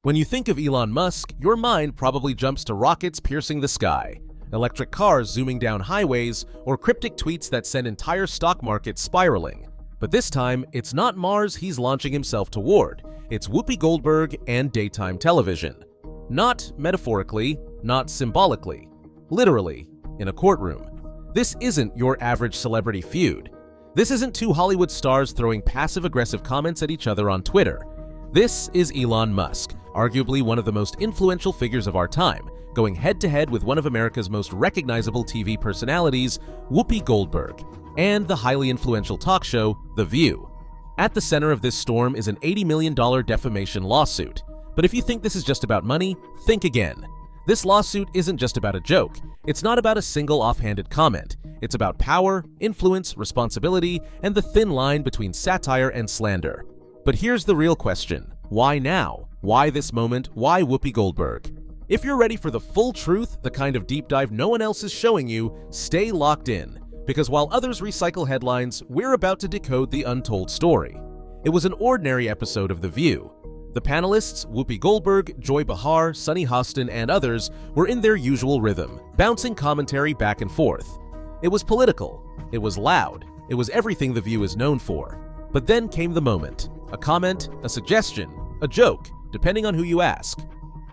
When you think of Elon Musk, your mind probably jumps to rockets piercing the sky, electric cars zooming down highways, or cryptic tweets that send entire stock markets spiraling. But this time, it's not Mars he's launching himself toward. It's Whoopi Goldberg and daytime television. Not metaphorically, not symbolically. Literally, in a courtroom. This isn't your average celebrity feud. This isn't two Hollywood stars throwing passive-aggressive comments at each other on Twitter. This is Elon Musk, arguably one of the most influential figures of our time, going head-to-head with one of America's most recognizable TV personalities, Whoopi Goldberg, and the highly influential talk show, The View. At the center of this storm is an $80 million defamation lawsuit. But if you think this is just about money, think again. This lawsuit isn't just about a joke. It's not about a single offhanded comment. It's about power, influence, responsibility, and the thin line between satire and slander. But here's the real question. Why now? Why this moment? Why Whoopi Goldberg? If you're ready for the full truth, the kind of deep dive no one else is showing you, stay locked in. Because while others recycle headlines, we're about to decode the untold story. It was an ordinary episode of The View. The panelists, Whoopi Goldberg, Joy Behar, Sunny Hostin, and others, were in their usual rhythm, bouncing commentary back and forth. It was political. It was loud. It was everything The View is known for. But then came the moment. A comment, a suggestion, a joke, depending on who you ask.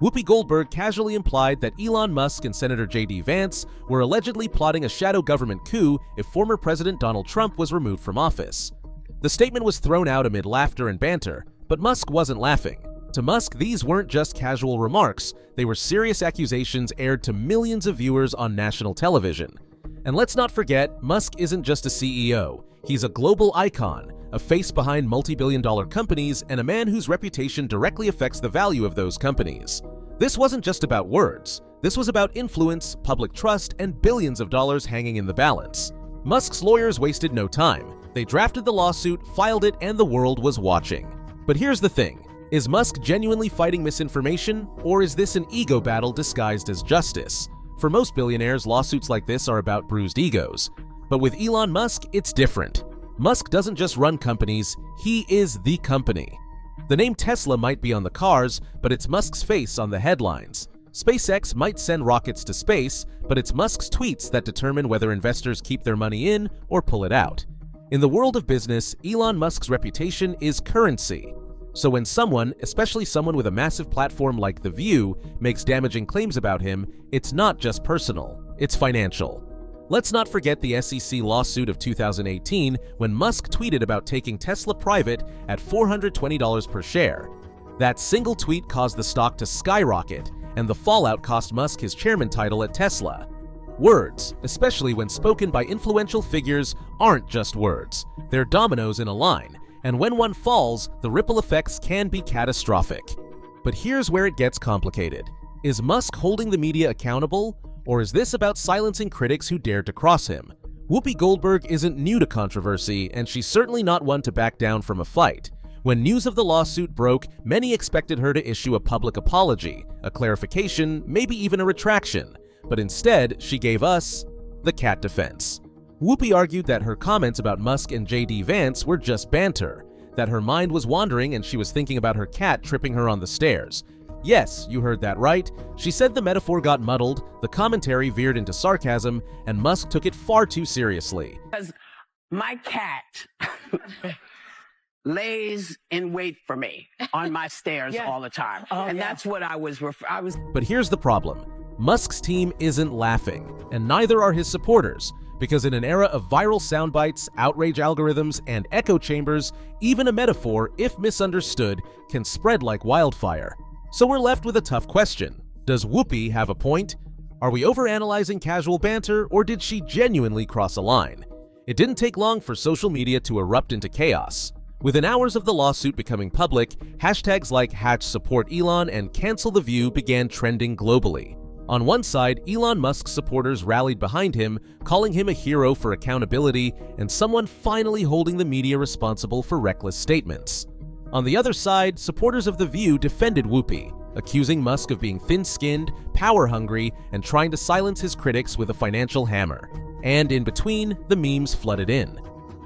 Whoopi Goldberg casually implied that Elon Musk and Senator J.D. Vance were allegedly plotting a shadow government coup if former President Donald Trump was removed from office. The statement was thrown out amid laughter and banter, but Musk wasn't laughing. To Musk, these weren't just casual remarks, they were serious accusations aired to millions of viewers on national television. And let's not forget, Musk isn't just a CEO, he's a global icon, a face behind multi-billion-dollar companies, and a man whose reputation directly affects the value of those companies. This wasn't just about words. This was about influence, public trust, and billions of dollars hanging in the balance. Musk's lawyers wasted no time. They drafted the lawsuit, filed it, and the world was watching. But here's the thing. Is Musk genuinely fighting misinformation, or is this an ego battle disguised as justice? For most billionaires, lawsuits like this are about bruised egos. But with Elon Musk, it's different. Musk doesn't just run companies, he is the company. The name Tesla might be on the cars, but it's Musk's face on the headlines. SpaceX might send rockets to space, but it's Musk's tweets that determine whether investors keep their money in or pull it out. In the world of business, Elon Musk's reputation is currency. So when someone, especially someone with a massive platform like The View, makes damaging claims about him, it's not just personal, it's financial. Let's not forget the SEC lawsuit of 2018 when Musk tweeted about taking Tesla private at $420 per share. That single tweet caused the stock to skyrocket, and the fallout cost Musk his chairman title at Tesla. Words, especially when spoken by influential figures, aren't just words. They're dominoes in a line, and when one falls, the ripple effects can be catastrophic. But here's where it gets complicated. Is Musk holding the media accountable? Or is this about silencing critics who dared to cross him? Whoopi Goldberg isn't new to controversy, and she's certainly not one to back down from a fight. When news of the lawsuit broke, many expected her to issue a public apology, a clarification, maybe even a retraction. But instead, she gave us the cat defense. Whoopi argued that her comments about Musk and J.D. Vance were just banter, that her mind was wandering and she was thinking about her cat tripping her on the stairs. Yes, you heard that right. She said the metaphor got muddled, the commentary veered into sarcasm, and Musk took it far too seriously. Because my cat lays in wait for me on my stairs all the time. That's what I was. But here's the problem. Musk's team isn't laughing, and neither are his supporters, because in an era of viral soundbites, outrage algorithms, and echo chambers, even a metaphor, if misunderstood, can spread like wildfire. So we're left with a tough question. Does Whoopi have a point? Are we overanalyzing casual banter, or did she genuinely cross a line? It didn't take long for social media to erupt into chaos. Within hours of the lawsuit becoming public, hashtags like #SupportElon and Cancel the View began trending globally. On one side, Elon Musk's supporters rallied behind him, calling him a hero for accountability and someone finally holding the media responsible for reckless statements. On the other side, supporters of The View defended Whoopi, accusing Musk of being thin-skinned, power-hungry, and trying to silence his critics with a financial hammer. And in between, the memes flooded in.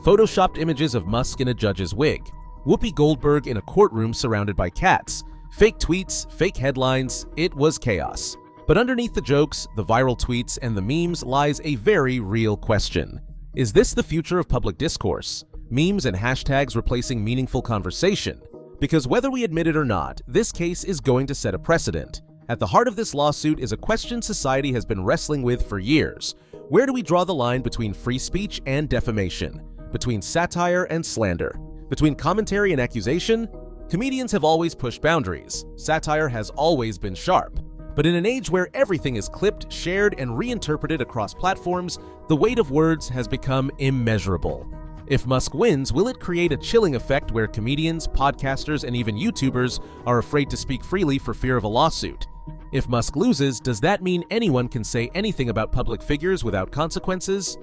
Photoshopped images of Musk in a judge's wig, Whoopi Goldberg in a courtroom surrounded by cats, Fake tweets, fake headlines, it was chaos. But underneath the jokes, the viral tweets, and the memes lies a very real question. Is this the future of public discourse? Memes and hashtags replacing meaningful conversation? Because whether we admit it or not, this case is going to set a precedent. At the heart of this lawsuit is a question society has been wrestling with for years. Where do we draw the line between free speech and defamation? Between satire and slander? Between commentary and accusation? Comedians have always pushed boundaries. Satire has always been sharp. But in an age where everything is clipped, shared, and reinterpreted across platforms, the weight of words has become immeasurable. If Musk wins, will it create a chilling effect where comedians, podcasters, and even YouTubers are afraid to speak freely for fear of a lawsuit? If Musk loses, does that mean anyone can say anything about public figures without consequences?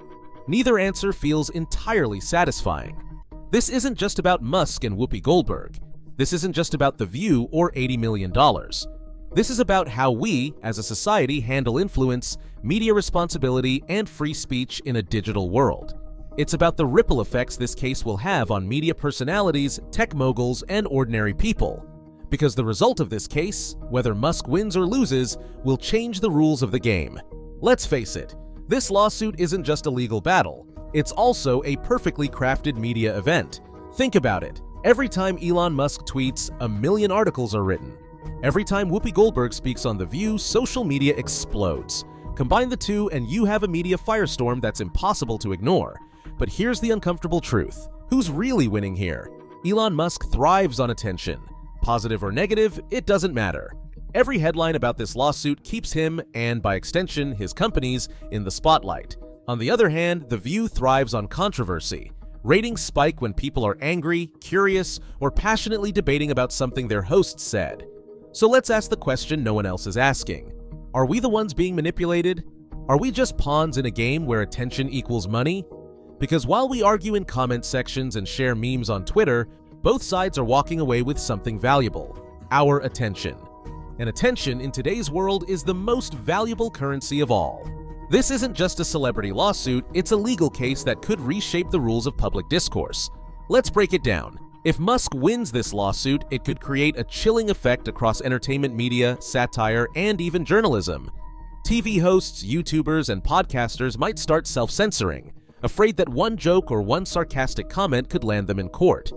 Neither answer feels entirely satisfying. This isn't just about Musk and Whoopi Goldberg. This isn't just about The View or $80 million. This is about how we, as a society, handle influence, media responsibility, and free speech in a digital world. It's about the ripple effects this case will have on media personalities, tech moguls, and ordinary people. Because the result of this case, whether Musk wins or loses, will change the rules of the game. Let's face it, this lawsuit isn't just a legal battle. It's also a perfectly crafted media event. Think about it. Every time Elon Musk tweets, 1 million articles are written. Every time Whoopi Goldberg speaks on The View, social media explodes. Combine the two and you have a media firestorm that's impossible to ignore. But here's the uncomfortable truth. Who's really winning here? Elon Musk thrives on attention. Positive or negative, it doesn't matter. Every headline about this lawsuit keeps him, and by extension, his companies, in the spotlight. On the other hand, The View thrives on controversy. Ratings spike when people are angry, curious, or passionately debating about something their host said. So let's ask the question no one else is asking. Are we the ones being manipulated? Are we just pawns in a game where attention equals money? Because while we argue in comment sections and share memes on Twitter, both sides are walking away with something valuable: our attention. And attention in today's world is the most valuable currency of all. This isn't just a celebrity lawsuit, it's a legal case that could reshape the rules of public discourse. Let's break it down. If Musk wins this lawsuit, it could create a chilling effect across entertainment media, satire, and even journalism. TV hosts, YouTubers, and podcasters might start self-censoring, afraid that one joke or one sarcastic comment could land them in court.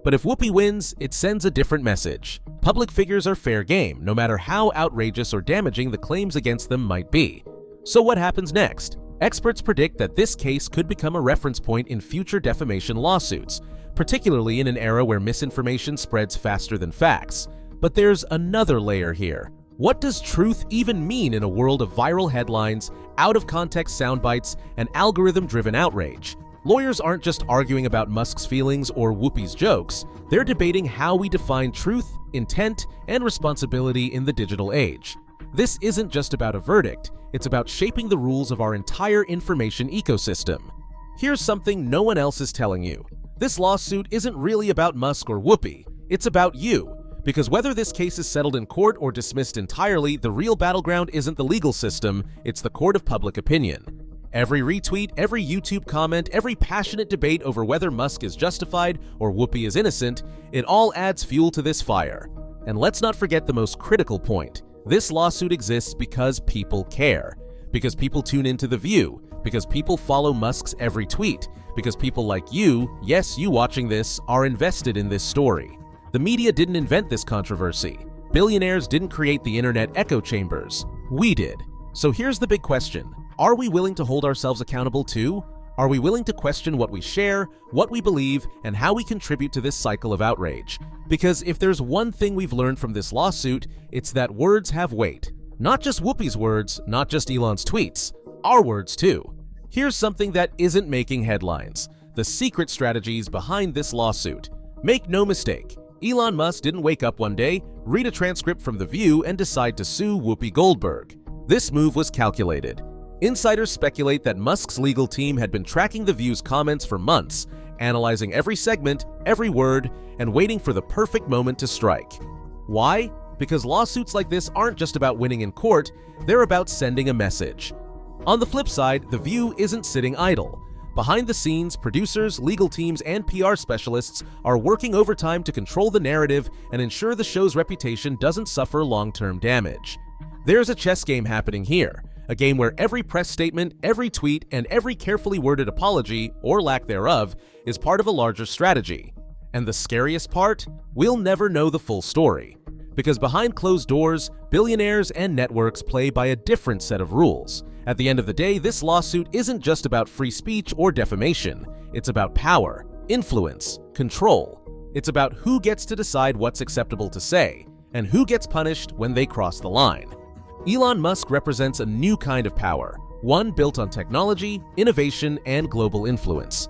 But if Whoopi wins, it sends a different message. Public figures are fair game, no matter how outrageous or damaging the claims against them might be. So what happens next? Experts predict that this case could become a reference point in future defamation lawsuits, particularly in an era where misinformation spreads faster than facts. But there's another layer here. What does truth even mean in a world of viral headlines, out-of-context soundbites, and algorithm-driven outrage? Lawyers aren't just arguing about Musk's feelings or Whoopi's jokes, they're debating how we define truth, intent, and responsibility in the digital age. This isn't just about a verdict, it's about shaping the rules of our entire information ecosystem. Here's something no one else is telling you. This lawsuit isn't really about Musk or Whoopi, it's about you. Because whether this case is settled in court or dismissed entirely, the real battleground isn't the legal system, it's the court of public opinion. Every retweet, every YouTube comment, every passionate debate over whether Musk is justified or Whoopi is innocent, it all adds fuel to this fire. And let's not forget the most critical point. This lawsuit exists because people care. Because people tune into The View. Because people follow Musk's every tweet. Because people like you, yes, you watching this, are invested in this story. The media didn't invent this controversy. Billionaires didn't create the internet echo chambers. We did. So here's the big question. Are we willing to hold ourselves accountable too? Are we willing to question what we share, what we believe, and how we contribute to this cycle of outrage? Because if there's one thing we've learned from this lawsuit, it's that words have weight. Not just Whoopi's words, not just Elon's tweets, our words too. Here's something that isn't making headlines: the secret strategies behind this lawsuit. Make no mistake, Elon Musk didn't wake up one day, read a transcript from The View, and decide to sue Whoopi Goldberg. This move was calculated. Insiders speculate that Musk's legal team had been tracking The View's comments for months, analyzing every segment, every word, and waiting for the perfect moment to strike. Why? Because lawsuits like this aren't just about winning in court, they're about sending a message. On the flip side, The View isn't sitting idle. Behind the scenes, producers, legal teams, and PR specialists are working overtime to control the narrative and ensure the show's reputation doesn't suffer long-term damage. There's a chess game happening here, a game where every press statement, every tweet, and every carefully worded apology, or lack thereof, is part of a larger strategy. And the scariest part? We'll never know the full story. Because behind closed doors, billionaires and networks play by a different set of rules. At the end of the day, this lawsuit isn't just about free speech or defamation. It's about power, influence, control. It's about who gets to decide what's acceptable to say, and who gets punished when they cross the line. Elon Musk represents a new kind of power, one built on technology, innovation, and global influence.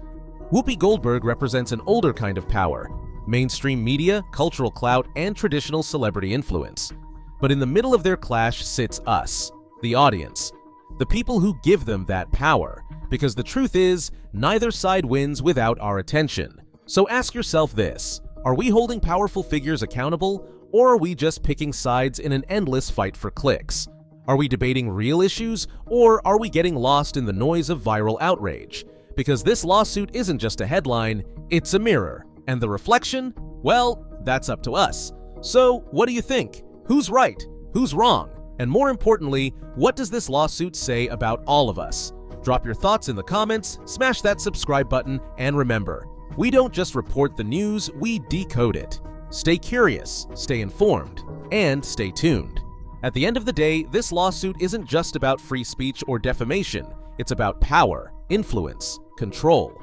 Whoopi Goldberg represents an older kind of power, mainstream media, cultural clout, and traditional celebrity influence. But in the middle of their clash sits us, the audience, the people who give them that power, because the truth is, neither side wins without our attention. So ask yourself this: are we holding powerful figures accountable, or are we just picking sides in an endless fight for clicks? Are we debating real issues, or are we getting lost in the noise of viral outrage? Because this lawsuit isn't just a headline, it's a mirror. And the reflection? Well, that's up to us. So, what do you think? Who's right? Who's wrong? And more importantly, what does this lawsuit say about all of us? Drop your thoughts in the comments, smash that subscribe button, and remember, we don't just report the news, we decode it. Stay curious, stay informed, and stay tuned. At the end of the day, this lawsuit isn't just about free speech or defamation. It's about power, influence, control.